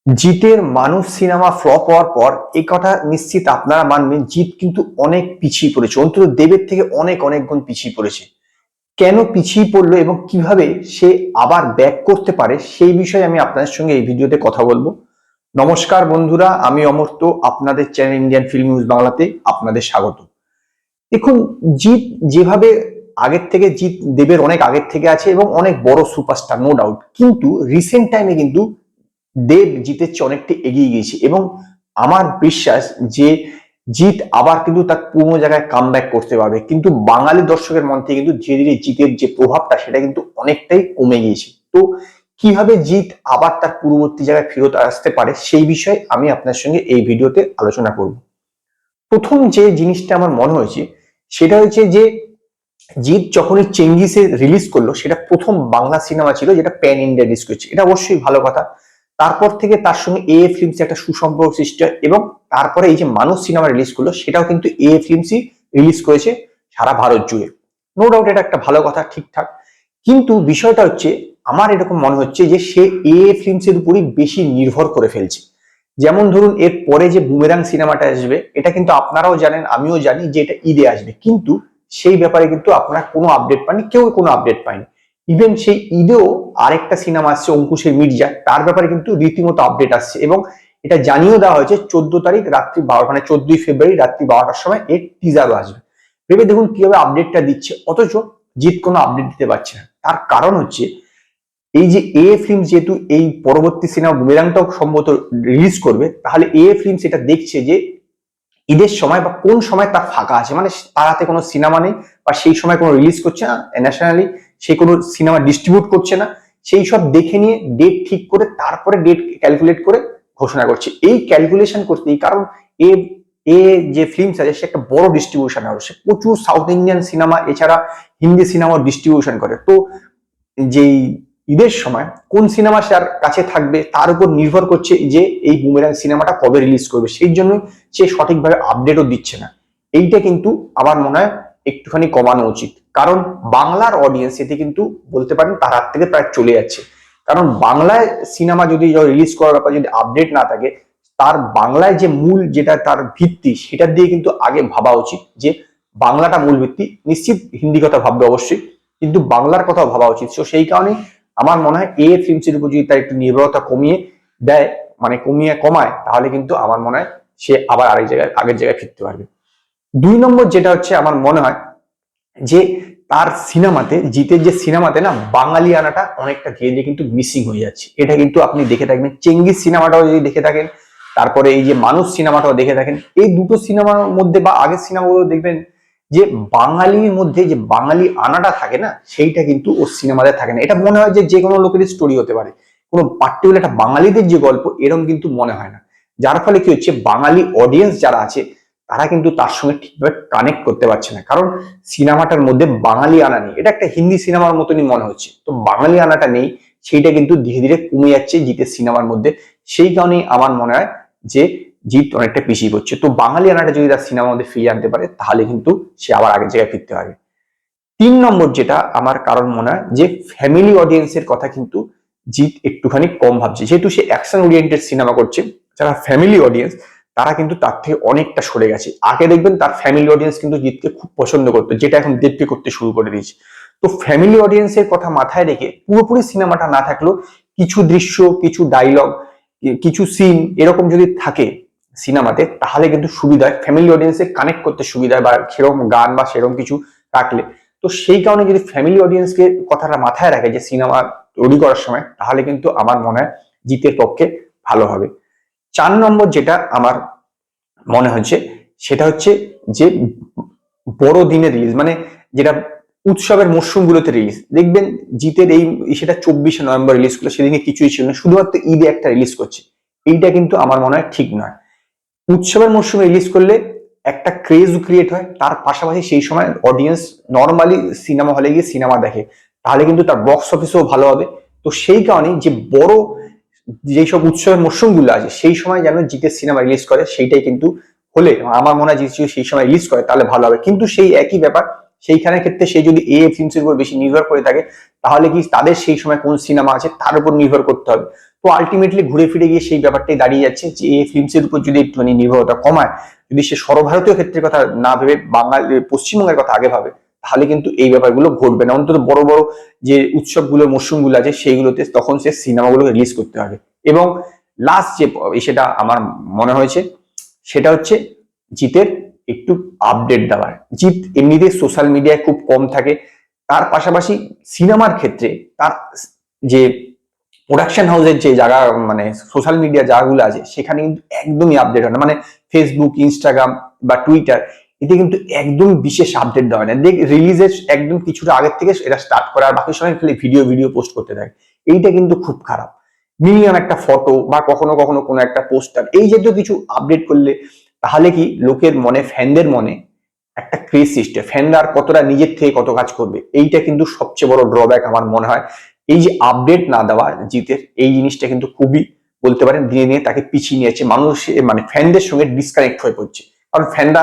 জিতের মানুষ cinema flop হওয়ার পর এই কথা নিশ্চিত আপনারা মানবেন, জিত কিন্তু অনেক পিছিয়ে পড়েছে, অন্তত দেবের থেকে অনেক অনেক গুণ পিছিয়ে পড়েছে। কেন পিছিয়ে পড়লো এবং কিভাবে সে আবার ব্যাক করতে পারে সেই বিষয়ে আমি আপনাদের সঙ্গে এই ভিডিওতে কথা বলবো। নমস্কার বন্ধুরা, আমি অমর্ত্য, আপনাদের চ্যানেল ইন্ডিয়ান ফিল্ম নিউজ বাংলাতে আপনাদের স্বাগত। দেখুন, জিৎ যেভাবে আগের থেকে, জিৎ দেবের অনেক আগের থেকে আছে এবং অনেক বড় সুপারস্টার, নো ডাউট, কিন্তু রিসেন্ট টাইমে কিন্তু দেব জিতের চেয়ে অনেকটা এগিয়ে গিয়েছে এবং আমার বিশ্বাস যে জিৎ আবার কিন্তু তার পুরোনো জায়গায় কামব্যাক করতে পারবে। কিন্তু বাঙালি দর্শকের মন থেকে কিন্তু ধীরে ধীরে জিতের যে প্রভাবটা সেটা কিন্তু অনেকটাই কমে গিয়েছে। তো কিভাবে জিৎ আবার তার পূর্ববর্তী জায়গায় ফেরত আসতে পারে সেই বিষয়ে আমি আপনার সঙ্গে এই ভিডিওতে আলোচনা করব। প্রথম যে জিনিসটা আমার মনে হয়েছে সেটা হচ্ছে যে জিৎ যখনই চেঙ্গিসে রিলিজ করলো, সেটা প্রথম বাংলা সিনেমা ছিল যেটা প্যান ইন্ডিয়া রিলিজ করছে, এটা অবশ্যই ভালো কথা। তারপর থেকে তার সঙ্গে এ ফিল্মস একটা সুসম্পর্ক সৃষ্টি হয় এবং তারপরে এই যে মানুষ সিনেমা রিলিজ করলো সেটাও কিন্তু এ ফিল্মসই রিলিজ করেছে সারা ভারত জুড়ে। নো ডাউট এটা একটা ভালো কথা, ঠিকঠাক। কিন্তু বিষয়টা হচ্ছে, আমার এরকম মনে হচ্ছে যে সে এ ফিল্মসের উপরই বেশি নির্ভর করে ফেলছে। যেমন ধরুন, এর পরে যে বুমেরাং সিনেমাটা আসবে, এটা কিন্তু আপনারাও জানেন, আমিও জানি যে এটা ঈদে আসবে, কিন্তু সেই ব্যাপারে কিন্তু আপনারা কোনো আপডেট পাননি, কেউ কোনো আপডেট পায়নি। ইভেন সেই ঈদেও আরেকটা সিনেমা আসছে অঙ্কুশের মির্জা, তার ব্যাপারে কিন্তু রীতিমতো আপডেট আসছে এবং এটা জানিয়েও দেওয়া হয়েছে 14 তারিখ রাত্রি 12, মানে 14 ফেব্রুয়ারি রাত্রি 12টার সময় এর টিজারও আসবে। ভেবে দেখুন কিভাবে আপডেটটা দিচ্ছে, অথচ জিৎ কোনো আপডেট দিতে পারছে না। তার কারণ হচ্ছে এই যে এ ফিল্ম যেহেতু এই পরবর্তী সিনেমা বুমেরাংটাও সম্ভবত রিলিজ করবে, তাহলে এ ফিল্ম সেটা দেখছে যে ঈদের সময় বা কোন সময় তার ফাঁকা আছে, মানে তার হাতে কোনো সিনেমা নেই বা সেই সময় কোনো রিলিজ করছে না ন্যাশনালি, সে কোনো সিনেমা ডিস্ট্রিবিউট করছে না, সেই সব দেখে নিয়ে ডেট ঠিক করে তারপরে ডেট ক্যালকুলেট করে ঘোষণা করছে। এই ক্যালকুলেশন করতেই, কারণ এ এ যে ফিল্মস আছে সে একটা বড় ডিস্ট্রিবিউশন হাউস, সে প্রচুর সাউথ ইন্ডিয়ান সিনেমা এছাড়া হিন্দি সিনেমাও ডিস্ট্রিবিউশন করে। তো যেই ঈদের সময় কোন সিনেমা তার কাছে থাকবে তার উপর নির্ভর করছে যে এই বুমেরাং সিনেমাটা কবে রিলিজ করবে, সেই জন্য সে সঠিকভাবে আপডেটও দিচ্ছে না। এইটা কিন্তু আমার মনে হয় একটুখানি কমানো উচিত, কারণ বাংলার অডিয়েন্স এতে কিন্তু বলতে পারেন তার হাত থেকে প্রায় চলে যাচ্ছে। কারণ বাংলায় সিনেমা যদি রিলিজ করার ব্যাপারে যদি আপডেট না থাকে, তার বাংলায় যে মূল যেটা তার ভিত্তি সেটার দিয়ে কিন্তু আগে ভাবা উচিত যে বাংলাটা মূল ভিত্তি। নিশ্চিত হিন্দি কথা ভাববে অবশ্যই, কিন্তু বাংলার কথাও ভাবা উচিত। তো সেই কারণে আমার মনে হয় এ ফিল্মসের উপর যদি তার একটু নির্ভরতা কমিয়ে দেয়, মানে কমায়, তাহলে কিন্তু আমার মনে হয় সে আবার আরেক জায়গায়, আগের জায়গায় ফিরতে পারবে। 2 নম্বর যেটা হচ্ছে, আমার মনে হয় যে তার সিনেমাতে, জিতের যে সিনেমাতে না, বাঙালি আনাটা অনেকটা ধীরে ধীরে কিন্তু মিসিং হয়ে যাচ্ছে। এটা কিন্তু আপনি দেখে থাকবেন, চেঙ্গিস সিনেমাটাও যদি দেখে থাকেন, তারপরে এই যে মানুষ সিনেমাটাও দেখে থাকেন, এই দুটো সিনেমার মধ্যে বা আগের সিনেমাগুলো দেখবেন যে বাঙালির মধ্যে যে বাঙালি আনাটা থাকে না, সেইটা কিন্তু ওর সিনেমাতে থাকে না। এটা মনে হয় যে যে কোনো লোকের স্টোরি হতে পারে, কোনো পার্টিকুলার একটা বাঙালিদের যে গল্প এরকম কিন্তু মনে হয় না। যার ফলে কি হচ্ছে, বাঙালি অডিয়েন্স যারা আছে তারা কিন্তু তার সঙ্গে ঠিকভাবে কানেক্ট করতে পারছে না, কারণ সিনেমাটার মধ্যে বাঙালি আনা নেই। এটা একটা হিন্দি সিনেমার মতনই মনে হচ্ছে, তো বাঙালি আনাটা নেই, সেইটা কিন্তু ধীরে ধীরে কমে যাচ্ছে জিতের সিনেমার মধ্যে। সেই কারণেই আমার মনে হয় যে জিত অনেকটা পিছিয়ে পড়ছে। তো বাঙালি আনাটা যদি তার সিনেমার মধ্যে ফিরিয়ে আনতে পারে, তাহলে কিন্তু সে আবার আগের জায়গায় ফিরতে পারবে। 3 নম্বর যেটা আমার কারণ মনে হয়, যে ফ্যামিলি অডিয়েন্সের কথা কিন্তু জিৎ একটুখানি কম ভাবছে, যেহেতু সে অ্যাকশন ওরিয়েন্টেড সিনেমা করছে। যারা ফ্যামিলি অডিয়েন্স তারা কিন্তু তার থেকে অনেকটা সরে গেছে। আগে দেখবেন তার ফ্যামিলি অডিয়েন্স কিন্তু জিৎকে খুব পছন্দ করতো, যেটা এখন দেবকে করতে শুরু করে দিয়েছে। তো ফ্যামিলি অডিয়েন্সের কথা মাথায় রেখে পুরোপুরি সিনেমাটা না থাকলেও কিছু দৃশ্য, কিছু ডায়লগ, কিছু সিন এরকম যদি থাকে সিনেমাতে, তাহলে কিন্তু সুবিধা হয়, ফ্যামিলি অডিয়েন্সে কানেক্ট করতে সুবিধা হয়, বা সেরকম গান বা সেরকম কিছু রাখলে। তো সেই কারণে যদি ফ্যামিলি অডিয়েন্সকে কথাটা মাথায় রাখে যে সিনেমা তৈরি করার সময়, তাহলে কিন্তু আমার মনে হয় জিতের পক্ষে ভালো হবে। 4 নম্বর যেটা আমার মনে হচ্ছে, সেটা হচ্ছে যে বড় দিনে রিলিজ, মানে যেটা উৎসবের মরশুমগুলোতে রিলিজ, দেখবেন জিতের এই সেটা 24শে নভেম্বর রিলিজ করলো, সেদিকে কিছুই ছিল না, শুধুমাত্র ঈদে একটা রিলিজ করছে। এইটা কিন্তু আমার মনে হয় ঠিক নয়। উৎসবের মরশুমে রিলিজ করলে একটা ক্রেজ ক্রিয়েট হয়, তার পাশাপাশি সেই সময় অডিয়েন্স নর্মালি সিনেমা হলে গিয়ে সিনেমা দেখে, তাহলে কিন্তু তার বক্স অফিসেও ভালো হবে। তো সেই কারণে যে বড় যেই সব উৎসবের মরশুমগুলো আছে সেই সময় যেন জিতের সিনেমা রিলিজ করে, সেইটাই কিন্তু হলে আমার মনে হয় যে সেই সময় রিলিজ করে তাহলে ভালো হবে। কিন্তু সেই একই ব্যাপার, সেইখানের ক্ষেত্রে সে যদি এ ফিল্মসের উপর বেশি নির্ভর করে থাকে, তাহলে কি তাদের সেই সময় কোন সিনেমা আছে তার উপর নির্ভর করতে হবে। তো তো আলটিমেটলি ঘুরে ফিরে গিয়ে সেই ব্যাপারটাই দাঁড়িয়ে যাচ্ছে যে এই ফিল্মসের উপর যদি একটুখানি নির্ভরতা কমায়, যদি সে সর্বভারতীয় ক্ষেত্রের কথা না ভেবে পশ্চিমবঙ্গের কথা আগে ভাবে, তাহলে কিন্তু এই ব্যাপারগুলো ঘটবে না। অন্তত বড় বড় যে উৎসবগুলো মরশুমগুলো আছে সেইগুলোতে তখন সে সিনেমাগুলো রিলিজ করতে হবে। এবং লাস্ট যে সেটা আমার মনে হয়েছে সেটা হচ্ছে জিতের একটু আপডেট দেওয়ার। জিৎ এমনিতে সোশ্যাল মিডিয়ায় খুব কম থাকে, তার পাশাপাশি সিনেমার ক্ষেত্রে তার যে প্রোডাকশন হাউসের যে জায়গা মানে সোশ্যাল মিডিয়া জায়গাগুলো আছে সেখানে কিন্তু একদমই আপডেট হয় না। মানে ফেসবুক, ইনস্টাগ্রাম বা টুইটার, এতে কিন্তু একদম বিশেষ আপডেট দেওয়া হয় না। দেখ রিলিজের একদম কিছুটা আগের থেকে এটা স্টার্ট করে, আর বাকি সময় খালি ভিডিও পোস্ট করতে থাকে। এইটা কিন্তু খুব খারাপ। মিনিমাম একটা ফটো বা কখনো কখনো কোনো একটা পোস্টার এই জাতীয় কিছু আপডেট করলে তাহলে কি লোকের মনে, ফ্যানদের মনে একটা ক্রেজ সৃষ্টি হয়। ফ্যানরা আর কতটা নিজের থেকে কত কাজ করবে, এইটা কিন্তু সবচেয়ে বড় ড্রব্যাক আমার মনে হয়। এই যে আপডেট না দেওয়া জিতের, এই জিনিসটা কিন্তু খুবই বলতে পারেন দিনে দিনে তাকে পিছিয়ে নিয়েছে। মানুষ মানে ফ্যানদের সঙ্গে ডিসকানেক্ট হয়ে পড়ছে, কারণ ফ্যানরা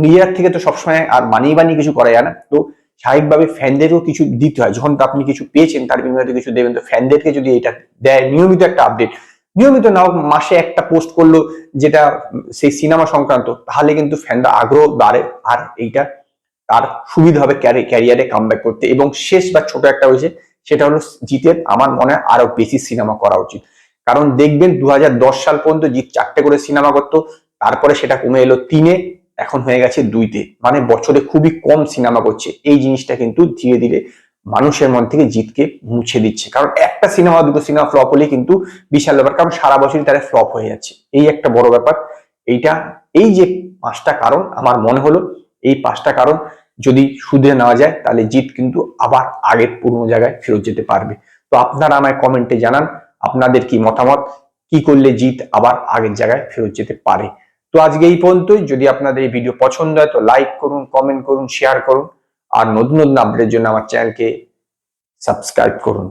নিজের থেকে তো সবসময় আর বানিয়ে কিছু করা যায় না। তো স্বাভাবিকভাবে ফ্যানদেরও কিছু দিতে হয়। যখন আপনি কিছু পেয়েছেন তার বিনিময়ে কিছু দেবেন, তো ফ্যানদেরকে যদি এটা দেয় নিয়মিত একটা আপডেট, নিয়মিত নাও মাসে একটা পোস্ট করলো যেটা সেই সিনেমা সংক্রান্ত, তাহলে কিন্তু ফ্যানরা আগ্রহ বাড়ে, আর এইটা তার সুবিধা হবে ক্যারিয়ারে কামব্যাক করতে। এবং শেষ বা ছোট একটা হয়েছে সেটা হলো জিতের আমার মনে হয় আরো বেশি সিনেমা করা উচিত। কারণ দেখবেন 2010 সাল পর্যন্ত জিৎ 4টে করে সিনেমা করতো, তারপরে সেটা কমে এলো 3-এ, এখন হয়ে গেছে 2-তে। মানে বছরে খুবই কম সিনেমা করছে। এই জিনিসটা কিন্তু ধীরে ধীরে মানুষের মন থেকে জিতকে মুছে দিচ্ছে। কারণ একটা সিনেমা দুটো সিনেমা ফ্লপ হলেই কিন্তু বিশাল ব্যাপার, কারণ সারা বছরই তারা ফ্লপ হয়ে যাচ্ছে। এই একটা বড় ব্যাপার। এইটা এই যে 5টা কারণ আমার মনে হলো, এই 5টা কারণ যদি শুধরে নেওয়া যায় তাহলে জিত কিন্তু আবার আগের পুরনো জায়গায় ফেরত যেতে পারবে। তো আপনারা আমায় কমেন্টে জানান আপনাদের কি মতামত, কি করলে জিত আবার আগের জায়গায় ফেরত যেতে পারে। তো আজকে এই পর্যন্তই। যদি আপনাদের এই ভিডিও পছন্দ হয় তো লাইক করুন, কমেন্ট করুন, শেয়ার করুন, আর নতুন আপডেটের জন্য আমার চ্যানেলকে সাবস্ক্রাইব করুন।